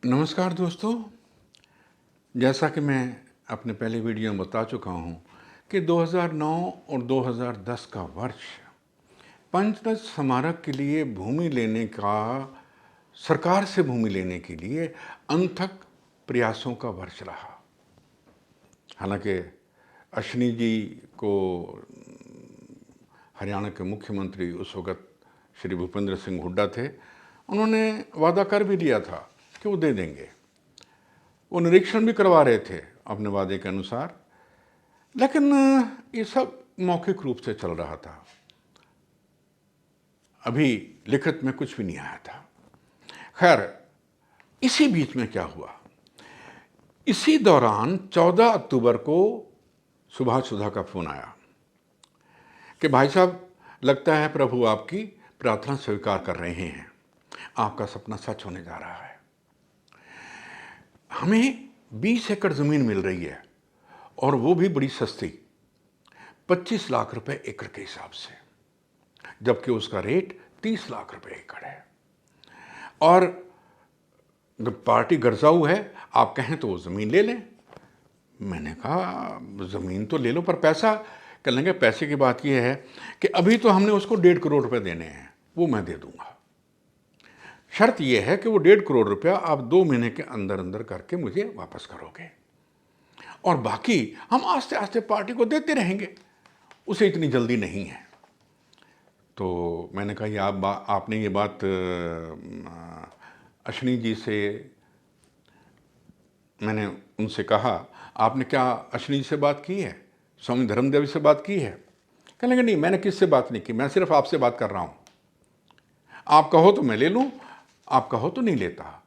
नमस्कार दोस्तों। जैसा कि मैं अपने पहले वीडियो में बता चुका हूं कि 2009 और 2010 का वर्ष पंचतत्व स्मारक के लिए भूमि लेने का, सरकार से भूमि लेने के लिए अनथक प्रयासों का वर्ष रहा। हालांकि अश्विनी जी को हरियाणा के मुख्यमंत्री उस वक़्त श्री भूपेंद्र सिंह हुड्डा थे, उन्होंने वादा कर भी दिया था कि वो दे देंगे। वो निरीक्षण भी करवा रहे थे अपने वादे के अनुसार, लेकिन ये सब मौखिक रूप से चल रहा था। अभी लिखित में कुछ भी नहीं आया था। खैर, इसी बीच में क्या हुआ, इसी दौरान 14 अक्टूबर को सुभाष सुधा का फोन आया कि भाई साहब, लगता है प्रभु आपकी प्रार्थना स्वीकार कर रहे हैं, आपका सपना सच होने जा रहा है। हमें 20 एकड़ ज़मीन मिल रही है और वो भी बड़ी सस्ती, 25 लाख रुपए एकड़ के हिसाब से, जबकि उसका रेट 30 लाख रुपए एकड़ है। और पार्टी गरजाऊ है, आप कहें तो वो ज़मीन ले लें। मैंने कहा ज़मीन तो ले लो, पर पैसा कह लेंगे। पैसे की बात यह है कि अभी तो हमने उसको 1.5 करोड़ रुपए देने हैं, वो मैं दे दूंगा। शर्त यह है कि वो 1.5 करोड़ रुपया आप 2 महीने के अंदर अंदर करके मुझे वापस करोगे, और बाकी हम आस्ते आस्ते पार्टी को देते रहेंगे, उसे इतनी जल्दी नहीं है। तो मैंने कहा ये आपने ये बात अश्विनी जी से, मैंने उनसे कहा आपने क्या अश्विनी जी से बात की है, स्वामी धर्मदेव से बात की है? कहने लगे नहीं, मैंने किससे बात नहीं की, मैं सिर्फ आपसे बात कर रहा हूँ। आप कहो तो मैं ले लूँ, आप कहो तो नहीं लेता।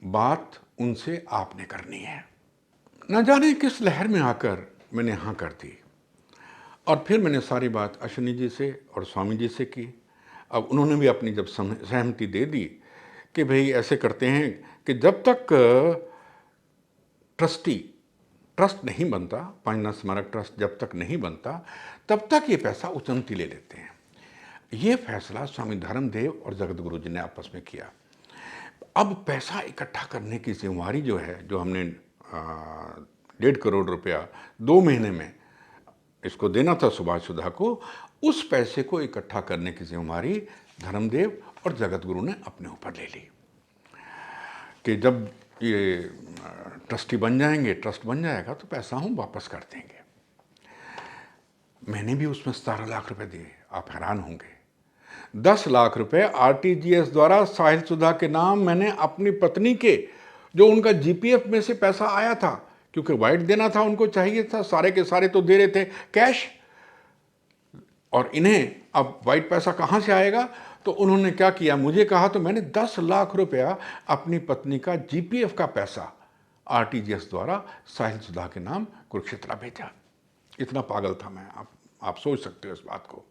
बात उनसे आपने करनी है। न जाने किस लहर में आकर मैंने हाँ कर दी, और फिर मैंने सारी बात अश्विनी जी से और स्वामी जी से की। अब उन्होंने भी अपनी जब सहमति दे दी कि भाई ऐसे करते हैं कि जब तक ट्रस्ट नहीं बनता, पंचतत्व स्मारक ट्रस्ट जब तक नहीं बनता, तब तक ये पैसा उचमती ले लेते हैं। ये फैसला स्वामी धर्मदेव और जगत गुरु जी ने आपस में किया। अब पैसा इकट्ठा करने की जिम्मेवारी जो है, जो हमने 1.5 करोड़ रुपया 2 महीने में इसको देना था सुभाष सुधा को, उस पैसे को इकट्ठा करने की जिम्मेवारी धर्मदेव और जगत गुरु ने अपने ऊपर ले ली कि जब ये ट्रस्टी बन जाएंगे, ट्रस्ट बन जाएगा, तो पैसा हम वापस कर देंगे। मैंने भी उसमें 17 लाख रुपए दिए। आप हैरान होंगे, 10 लाख रुपए आरटीजीएस द्वारा साहिल सुधा के नाम मैंने अपनी पत्नी के, जो उनका जीपीएफ में से पैसा आया था, क्योंकि वाइट देना था, उनको चाहिए था, सारे के सारे तो दे रहे थे कैश, और इन्हें अब वाइट पैसा कहां से आएगा? तो उन्होंने क्या किया, मुझे कहा, तो मैंने 10 लाख रुपया अपनी पत्नी का जीपीएफ का पैसा आरटीजीएस द्वारा साहिल सुधा के नाम कुरुक्षेत्र भेजा। इतना पागल था मैं, आप सोच सकते हो इस बात को।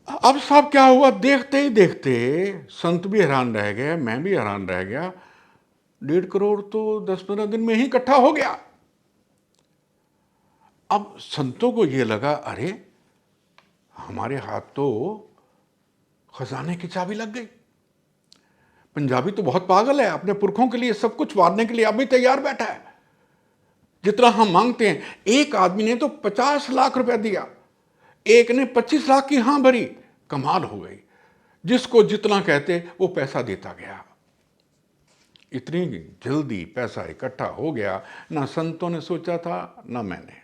अब साहब क्या हुआ, देखते ही देखते संत भी हैरान रह गए, मैं भी हैरान रह गया। 1.5 करोड़ तो 10-15 दिन में ही इकट्ठा हो गया। अब संतों को यह लगा, अरे हमारे हाथ तो खजाने की चाबी लग गई। पंजाबी तो बहुत पागल है, अपने पुरखों के लिए सब कुछ वारने के लिए अभी तैयार बैठा है, जितना हम मांगते हैं। एक आदमी ने तो 50 लाख रुपया दिया, एक ने 25 लाख की हां भरी। कमाल हो गई, जिसको जितना कहते वो पैसा देता गया। इतनी जल्दी पैसा इकट्ठा हो गया, ना संतों ने सोचा था, ना मैंने।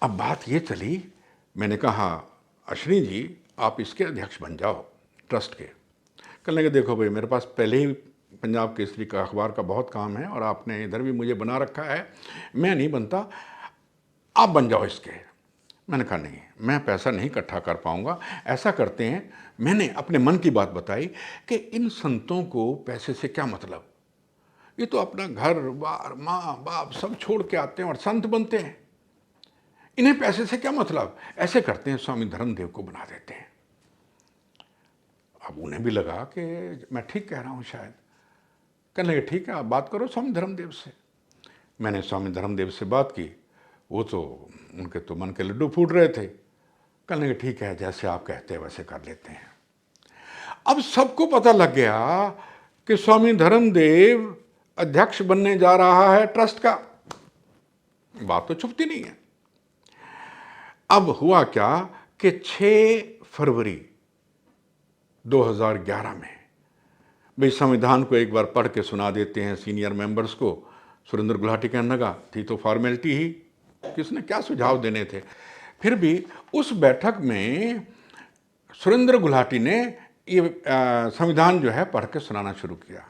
अब बात ये चली, मैंने कहा अश्विनी जी आप इसके अध्यक्ष बन जाओ, ट्रस्ट के। कहने लगे देखो भाई, मेरे पास पहले ही पंजाब केसरी का अखबार का बहुत काम है, और आपने इधर भी मुझे बना रखा है, मैं नहीं बनता, आप बन जाओ इसके। मैंने कहा नहीं, मैं पैसा नहीं इकट्ठा कर पाऊंगा। ऐसा करते हैं, मैंने अपने मन की बात बताई कि इन संतों को पैसे से क्या मतलब, ये तो अपना घर बार माँ बाप सब छोड़ के आते हैं और संत बनते हैं, इन्हें पैसे से क्या मतलब। ऐसे करते हैं, स्वामी धर्मदेव को बना देते हैं। अब उन्हें भी लगा कि मैं ठीक कह रहा हूँ शायद। कहने लगे ठीक है, आप बात करो स्वामी धर्मदेव से। मैंने स्वामी धर्मदेव से बात की, वो तो उनके तो मन के लड्डू फूट रहे थे। कहने लगे ठीक है, जैसे आप कहते हैं वैसे कर लेते हैं। अब सबको पता लग गया कि स्वामी धर्मदेव अध्यक्ष बनने जा रहा है ट्रस्ट का। बात तो छुपती नहीं है। अब हुआ क्या कि 6 फरवरी 2011 में, भाई संविधान को एक बार पढ़ के सुना देते हैं सीनियर मेंबर्स को। सुरेंद्र गुलाटी कहने लगा, थी तो फॉर्मेलिटी ही, किसने क्या सुझाव देने थे। फिर भी उस बैठक में सुरेंद्र गुलाटी ने ये संविधान जो है पढ़ के सुनाना शुरू किया।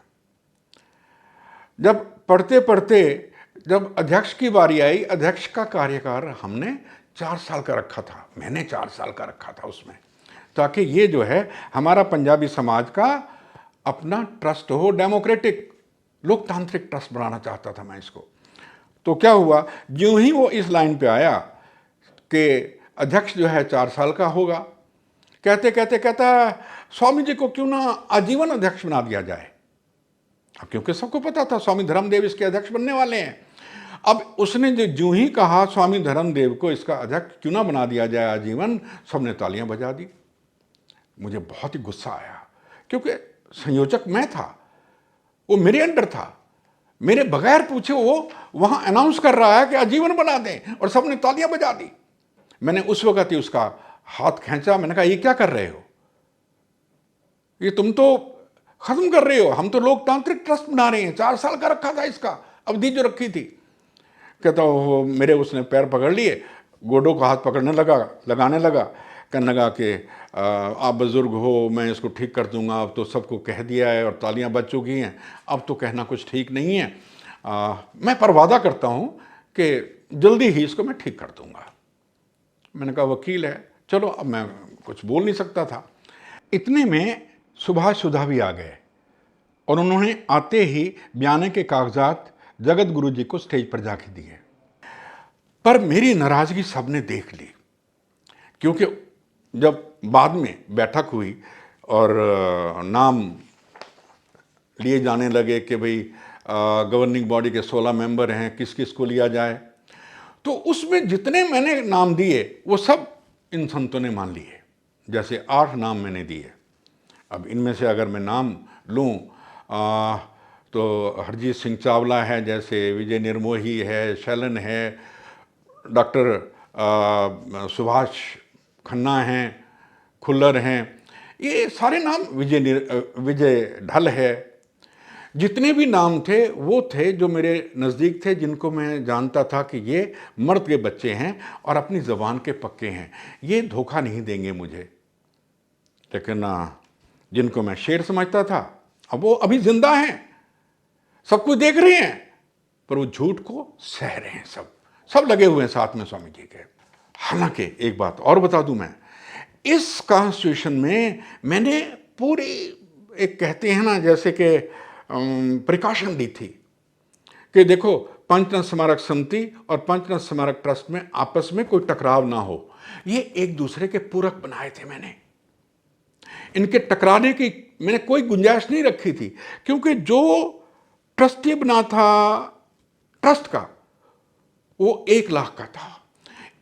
जब पढ़ते पढ़ते जब अध्यक्ष की बारी आई, अध्यक्ष का कार्यकाल हमने 4 साल का रखा था, मैंने 4 साल का रखा था उसमें, ताकि ये जो है हमारा पंजाबी समाज का अपना ट्रस्ट हो, डेमोक्रेटिक लोकतांत्रिक ट्रस्ट बनाना चाहता था मैं इसको। तो क्या हुआ, यूं ही वो इस लाइन पे आया कि अध्यक्ष जो है 4 साल का होगा, कहते कहते कहता स्वामी जी को क्यों ना आजीवन अध्यक्ष बना दिया जाए। अब क्योंकि सबको पता था स्वामी धर्मदेव इसके अध्यक्ष बनने वाले हैं। अब उसने जो ही कहा स्वामी धर्मदेव को इसका अध्यक्ष क्यों ना बना दिया जाए आजीवन, सबने तालियां बजा दी। मुझे बहुत ही गुस्सा आया, क्योंकि संयोजक मैं था, वो मेरे अंडर था, मेरे बगैर पूछे वो वहां अनाउंस कर रहा है कि आजीवन बना दें, और सबने तालियां बजा दी। मैंने उस वक्त ही उसका हाथ खींचा, मैंने कहा ये क्या कर रहे हो, ये तुम तो खत्म कर रहे हो, हम तो लोकतांत्रिक ट्रस्ट बना रहे हैं, 4 साल का रखा था इसका अवधि जो रखी थी। कहता वो मेरे उसने पैर पकड़ लिए, गोडों का हाथ पकड़ने लगा, लगाने लगा, कहने लगा कि आप बुजुर्ग हो, मैं इसको ठीक कर दूंगा, अब तो सबको कह दिया है और तालियां बज चुकी हैं, अब तो कहना कुछ ठीक नहीं है, मैं पर वादा करता हूं कि जल्दी ही इसको मैं ठीक कर दूंगा। मैंने कहा वकील है, चलो, अब मैं कुछ बोल नहीं सकता था। इतने में सुभाष सुधा भी आ गए और उन्होंने आते ही बयाने के कागजात जगत गुरु जी को स्टेज पर जाके दिए। पर मेरी नाराजगी सबने देख ली, क्योंकि जब बाद में बैठक हुई और नाम लिए जाने लगे कि भाई गवर्निंग बॉडी के 16 मेंबर हैं, किस किस को लिया जाए, तो उसमें जितने मैंने नाम दिए वो सब इन संतों ने मान लिए। जैसे 8 नाम मैंने दिए। अब इनमें से अगर मैं नाम लूँ तो हरजीत सिंह चावला है, जैसे विजय निर्मोही है, शैलन है, डॉक्टर सुभाष खन्ना हैं, खुल्लर हैं, ये सारे नाम, विजय ढल है, जितने भी नाम थे वो थे जो मेरे नज़दीक थे, जिनको मैं जानता था कि ये मर्द के बच्चे हैं और अपनी ज़बान के पक्के हैं, ये धोखा नहीं देंगे मुझे। लेकिन जिनको मैं शेर समझता था, अब वो अभी जिंदा हैं, सब कुछ देख रहे हैं, पर वो झूठ को सह रहे हैं, सब लगे हुए हैं साथ में स्वामी जी के। हालांकि एक बात और बता दूं, मैं इस कॉन्स्टिट्यूशन में मैंने पूरी, एक कहते हैं ना जैसे कि प्रिकॉशन ली थी कि देखो पंचनद स्मारक समिति और पंचनद स्मारक ट्रस्ट में आपस में कोई टकराव ना हो, ये एक दूसरे के पूरक बनाए थे मैंने। इनके टकराने की मैंने कोई गुंजाइश नहीं रखी थी, क्योंकि जो ट्रस्टी बना था ट्रस्ट का वो 1 लाख का था।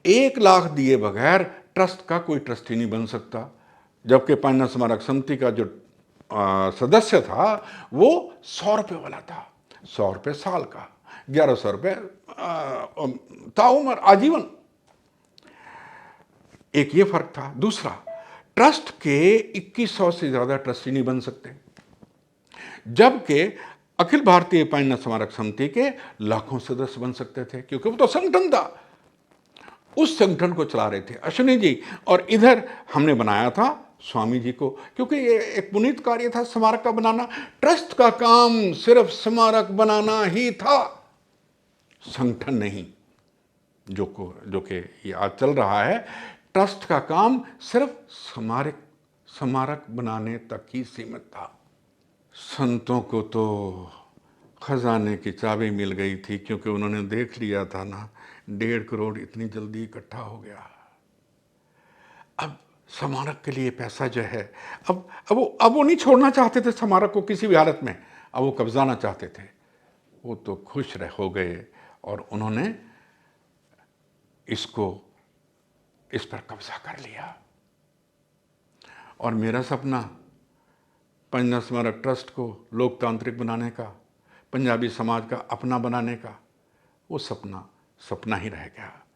1 लाख दिए बगैर ट्रस्ट का कोई ट्रस्टी नहीं बन सकता, जबकि पंचनद स्मारक समिति का जो सदस्य था वो 100 रुपये वाला था, 100 रुपये साल का, 1100 रुपये ताउम्र आजीवन। एक ये फर्क था। दूसरा, ट्रस्ट के 2100 से ज्यादा ट्रस्टी नहीं बन सकते, जबकि अखिल भारतीय पंचनद स्मारक समिति के लाखों सदस्य बन सकते थे, क्योंकि वो तो संगठन था, उस संगठन को चला रहे थे अश्विनी जी, और इधर हमने बनाया था स्वामी जी को, क्योंकि ये एक पुनीत कार्य था स्मारक का बनाना। ट्रस्ट का काम सिर्फ स्मारक बनाना ही था, संगठन नहीं। जो कि ये आज चल रहा है, ट्रस्ट का काम सिर्फ स्मारक बनाने तक ही सीमित था। संतों को तो खजाने की चाबी मिल गई थी, क्योंकि उन्होंने देख लिया था ना 1.5 करोड़ इतनी जल्दी इकट्ठा हो गया। अब स्मारक के लिए पैसा जो है, अब वो नहीं छोड़ना चाहते थे स्मारक को किसी भी हालत में, अब वो कब्जाना चाहते थे। वो तो खुश हो गए और उन्होंने इस पर कब्जा कर लिया। और मेरा सपना पंजाब स्मारक ट्रस्ट को लोकतांत्रिक बनाने का, पंजाबी समाज का अपना बनाने का, वो सपना सपना ही रह गया।